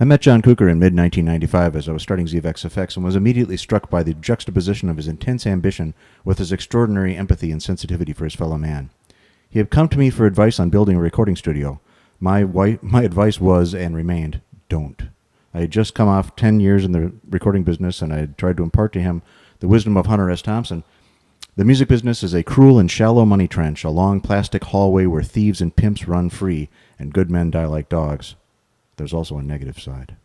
I met John Kuker in mid-1995 as I was starting ZVEX Effects and was immediately struck by the juxtaposition of his intense ambition with his extraordinary empathy and sensitivity for his fellow man. He had come to me for advice on building a recording studio. My advice was and remained, don't. I had just come off 10 years in the recording business, and I had tried to impart to him the wisdom of Hunter S Thompson. The music business is a cruel and shallow money trench, a long plastic hallway where thieves and pimps run free and good men die like dogs. There's also a negative side.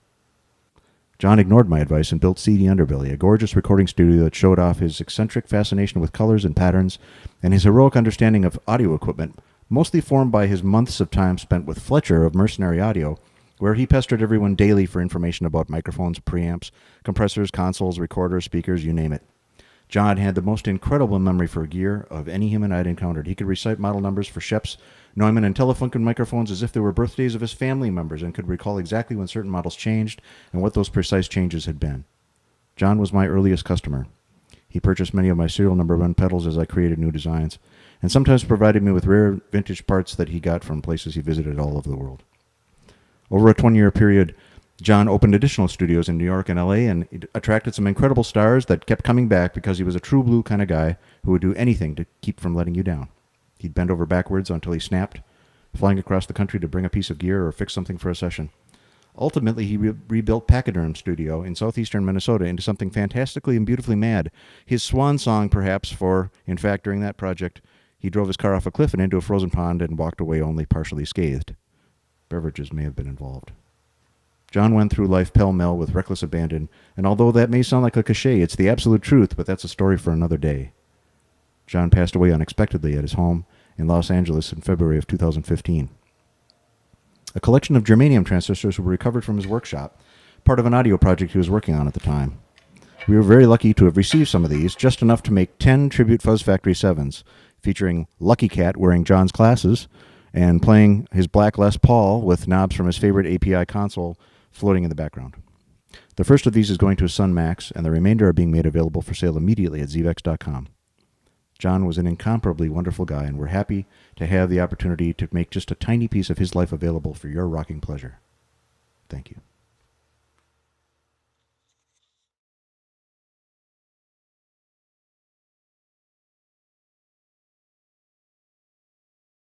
John ignored my advice and built Seedy Underbelly, a gorgeous recording studio that showed off his eccentric fascination with colors and patterns and his heroic understanding of audio equipment, mostly formed by his months of time spent with Fletcher of Mercenary Audio, where he pestered everyone daily for information about microphones, preamps, compressors, consoles, recorders, speakers, you name it. John had the most incredible memory for gear of any human I'd encountered. He could recite model numbers for Schoeps, Neumann, and Telefunken microphones as if they were birthdays of his family members and could recall exactly when certain models changed and what those precise changes had been. John was my earliest customer. He purchased many of my serial number 1 pedals as I created new designs, and sometimes provided me with rare vintage parts that he got from places he visited all over the world. Over a 20-year period, John opened additional studios in New York and LA and attracted some incredible stars that kept coming back because he was a true blue kind of guy who would do anything to keep from letting you down. He'd bend over backwards until he snapped, flying across the country to bring a piece of gear or fix something for a session. Ultimately, he rebuilt Pachyderm Studio in southeastern Minnesota into something fantastically and beautifully mad. His swan song, perhaps, for, in fact, during that project, he drove his car off a cliff and into a frozen pond and walked away only partially scathed. Beverages may have been involved. John went through life pell-mell with reckless abandon, and although that may sound like a cliché, it's the absolute truth, but that's a story for another day. John passed away unexpectedly at his home in Los Angeles in February of 2015. A collection of germanium transistors were recovered from his workshop, part of an audio project he was working on at the time. We were very lucky to have received some of these, just enough to make 10 tribute Fuzz Factory 7s, featuring Lucky Cat wearing John's glasses and playing his black Les Paul with knobs from his favorite API console floating in the background. The first of these is going to his son Max, and the remainder are being made available for sale immediately at zvex.com. John was an incomparably wonderful guy, and we're happy to have the opportunity to make just a tiny piece of his life available for your rocking pleasure. Thank you.